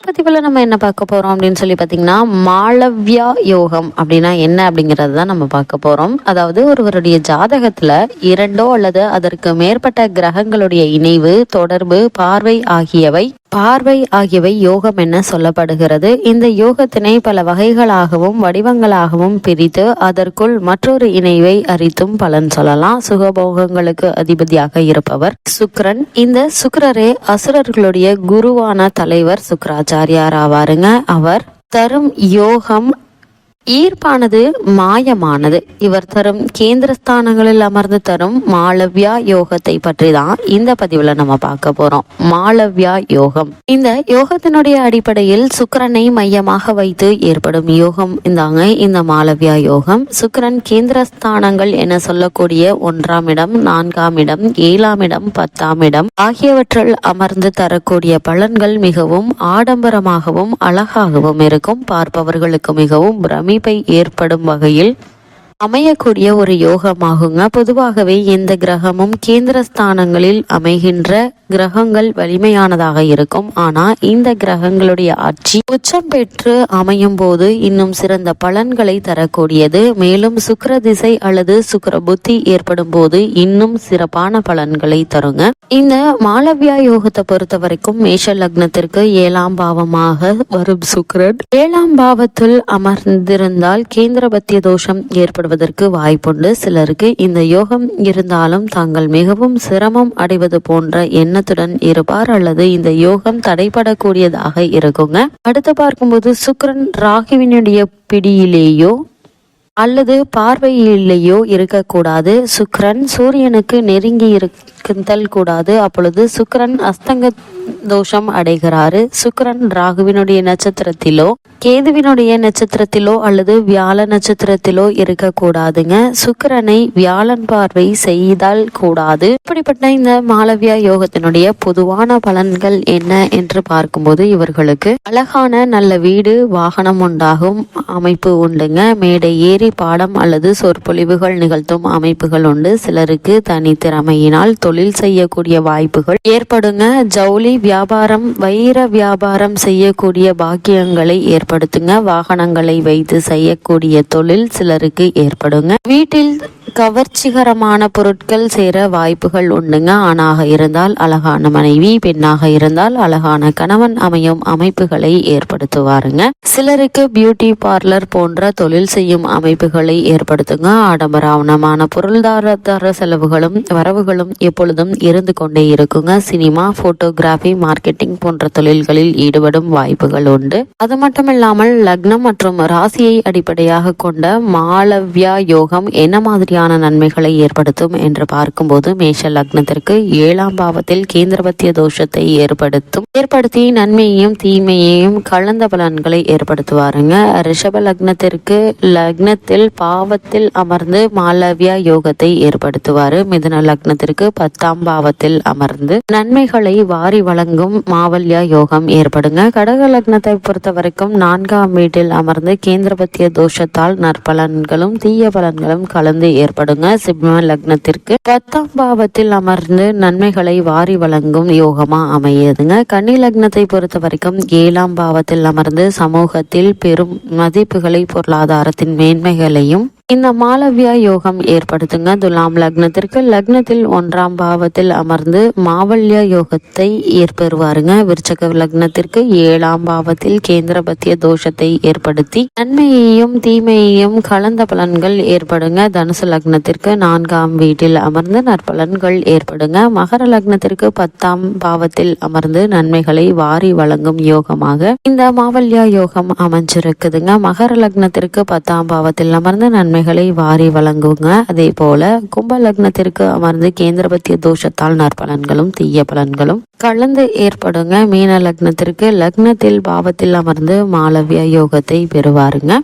பதிவில் நம்ம என்ன பார்க்க போறோம் அப்படின்னு சொல்லி பார்த்தீங்கன்னா, மாளவ்யா யோகம் அப்படின்னா என்ன அப்படிங்கிறது தான் நம்ம பார்க்க போறோம். அதாவது ஒருவருடைய ஜாதகத்துல 2 அல்லது அதற்கு மேற்பட்ட கிரகங்களுடைய இணைவு, தொடர்பு, பார்வை ஆகியவை யோகம் என சொல்லப்படுகிறது. இந்த யோகத்தினை பல வகைகளாகவும் வடிவங்களாகவும் பிரித்து அதற்குள் மற்றொரு இணைவை அறித்தும் பலன் சொல்லலாம். சுகபோகங்களுக்கு அதிபதியாக இருப்பவர் சுக்கிரன். இந்த சுக்கிரரே அசுரர்களுடைய குருவான தலைவர் சுக்கிராச்சாரியார் ஆவாருங்க. அவர் தரும் யோகம் ஈர்ப்பானது மாயமானது. இவர் தரும் கேந்திரஸ்தானங்களில் அமர்ந்து தரும் மாளவ்யா யோகத்தை பற்றி தான் இந்த பதிவுல நம்ம பார்க்க போறோம். மாளவ்யா யோகம், இந்த யோகத்தினுடைய அடிப்படையில் சுக்கிரனை மையமாக வைத்து ஏற்படும் யோகம் இந்தாங்க இந்த மாளவ்யா யோகம். சுக்கிரன் கேந்திரஸ்தானங்கள் என சொல்லக்கூடிய 1ஆம் இடம், 4ஆம் இடம், 7ஆம் இடம், 10ஆம் இடம் ஆகியவற்றில் அமர்ந்து தரக்கூடிய பலன்கள் மிகவும் ஆடம்பரமாகவும் அழகாகவும் இருக்கும். பார்ப்பவர்களுக்கு மிகவும் பிரமிப்பை ஏற்படும் வகையில் அமையக்கூடிய ஒரு யோகமாகுங்க. பொதுவாகவே எந்த கிரகமும் கேந்திரஸ்தானங்களில் அமைகின்ற கிரகங்கள் வலிமையானதாக இருக்கும். ஆனா இந்த கிரகங்களுடைய ஆட்சி உச்சம் பெற்று அமையும் போது இன்னும் சிறந்த பலன்களை தரக்கூடியது. மேலும் சுக்கிர திசை அல்லது சுக்கிர புத்தி ஏற்படும் போது இன்னும் சிறப்பான பலன்களை தருங்க. இந்த மாளவ்யா யோகத்தை பொறுத்த வரைக்கும் மேஷ லக்னத்திற்கு 7ஆம் பாவமாக வரும் சுக்கிரன் 7ஆம் பாவத்தில் அமர்ந்திருந்தால் கேந்திரபத்திய தோஷம் ஏற்படுவதற்கு வாய்ப்புண்டு. சிலருக்கு இந்த யோகம் இருந்தாலும் தாங்கள் மிகவும் சிரமம் அடைவது போன்ற எண்ணத்துடன் இருப்பார் அல்லது இந்த யோகம் தடைபடக்கூடியதாக இருக்குங்க. அடுத்து பார்க்கும்போது சுக்கிரன் ராகுவினுடைய பிடியிலேயோ அல்லது பார்வையிலேயோ இருக்கக்கூடாது. சுக்கிரன் சூரியனுக்கு நெருங்கி இருத்தல் கூடாது. அப்பொழுது சுக்கிரன் அஸ்தங்க தோஷம் அடைகிறாரு. சுக்கிரன் ராகுவினுடைய நட்சத்திரத்திலோ கேதுவினுடைய நட்சத்திரத்திலோ அல்லது வியாழ நட்சத்திரத்திலோ இருக்கக்கூடாதுங்க. சுக்கிரனை வியாழன் பார்வை செய்தால் கூடாது. இப்படிப்பட்ட இந்த மாளவ்யா யோகத்தினுடைய பொதுவான பலன்கள் என்ன என்று பார்க்கும்போது இவர்களுக்கு அழகான நல்ல வீடு, வாகனம் உண்டாகும் அமைப்பு உண்டுங்க. மேடை ஏறி பாடம் அல்லது சொற்பொழிவுகள் நிகழ்த்தும் அமைப்புகள் உண்டு. சிலருக்கு தனித்திறமையினால் தொழில் செய்யக்கூடிய வாய்ப்புகள் ஏற்படுங்க. ஜவுளி வியாபாரம், வைர வியாபாரம் செய்யக்கூடிய பாக்கியங்களை ஏற்படுத்துங்க. வாகனங்களை வைத்து செய்யக்கூடிய தொழில் சிலருக்கு ஏற்படுங்க. வீட்டில் கவர்ச்சிகரமான பொருட்கள் சேர வாய்ப்புகள் உண்டுங்க. ஆணாக இருந்தால் அழகான மனைவி, பெண்ணாக இருந்தால் அழகான கணவன் அமையும் அமைப்புகளை ஏற்படுத்துவாருங்க. சிலருக்கு பியூட்டி பார்லர் போன்ற தொழில் செய்யும் அமைப்புகளை ஏற்படுத்துங்க. ஆடம்பரமான பொருளாதார செலவுகளும் வரவுகளும் எப்பொழுதும் இருந்து கொண்டே இருக்குங்க. சினிமா, போட்டோகிராஃபி, மார்க்கெட்டிங் போன்ற தொழில்களில் ஈடுபடும் வாய்ப்புகள் உண்டு. அது மட்டுமில்லாமல் லக்னம் மற்றும் ராசியை அடிப்படையாக கொண்ட மாளவ்யா யோகம் என்ன மாதிரியான நன்மைகளை ஏற்படுத்தும் என்று பார்க்கும்போது மேஷ லக்னத்திற்கு 7ஆம் பாவத்தில் கேந்திரபத்திய தோஷத்தை ஏற்படுத்தி நன்மையையும் தீமையையும் கலந்த பலன்களை ஏற்படுத்துவாருங்க. ரிஷப லக்னத்திற்கு லக்னத்தில் பாவத்தில் அமர்ந்து மாளவ்யா யோகத்தை ஏற்படுத்துவாரு. மிதுன லக்னத்திற்கு 10ஆம் பாவத்தில் அமர்ந்து நன்மைகளை வாரி வழங்கும் மாளவ்யா யோகம் ஏற்படுங்க. கடக லக்னத்தை பொறுத்த வரைக்கும் 4ஆம் வீட்டில் அமர்ந்து கேந்திரபத்திய தோஷத்தால் நற்பலன்களும் தீய பலன்களும் கலந்து ஏற்படுங்க. சிம்ம லக்னத்திற்கு 10ஆம் பாவத்தில் அமர்ந்து நன்மைகளை வாரி வழங்கும் யோகமா அமையுதுங்க. கன்னி லக்னத்தை பொறுத்த வரைக்கும் 7ஆம் பாவத்தில் அமர்ந்து சமூகத்தில் பெரும் மதிப்புகளை, பொருளாதாரத்தின் மேன்மைகளையும் இந்த மாளவ்யா யோகம் ஏற்படுத்துங்க. துலாம் லக்னத்திற்கு லக்னத்தில் 1ஆம் பாவத்தில் அமர்ந்து மாளவ்யா யோகத்தை ஏற்பெறுவாருங்க. விருச்சக லக்னத்திற்கு 7ஆம் பாவத்தில் கேந்திரபத்திய தோஷத்தை ஏற்படுத்தி நன்மையையும் தீமையையும் கலந்த பலன்கள் ஏற்படுங்க. தனுசு லக்னத்திற்கு 4ஆம் வீட்டில் அமர்ந்து நற்பலன்கள் ஏற்படுங்க. மகர லக்னத்திற்கு 10ஆம் பாவத்தில் அமர்ந்து நன்மைகளை வாரி வழங்கும் யோகமாக இந்த மாளவ்யா யோகம் அமைஞ்சிருக்குதுங்க. மகர லக்னத்திற்கு 10ஆம் பாவத்தில் அமர்ந்து நன்மைகளை வாரி வழங்குங்க. அதே போல கும்ப லக்னத்திற்கு அமர்ந்து கேந்திரபத்திய தோஷத்தால் நற்பலன்களும் தீய பலன்களும் கலந்து ஏற்படுங்க. மீன லக்னத்திற்கு லக்னத்தில் பாவத்தில் அமர்ந்து மாளவ்யா யோகத்தை பெறுவாருங்க.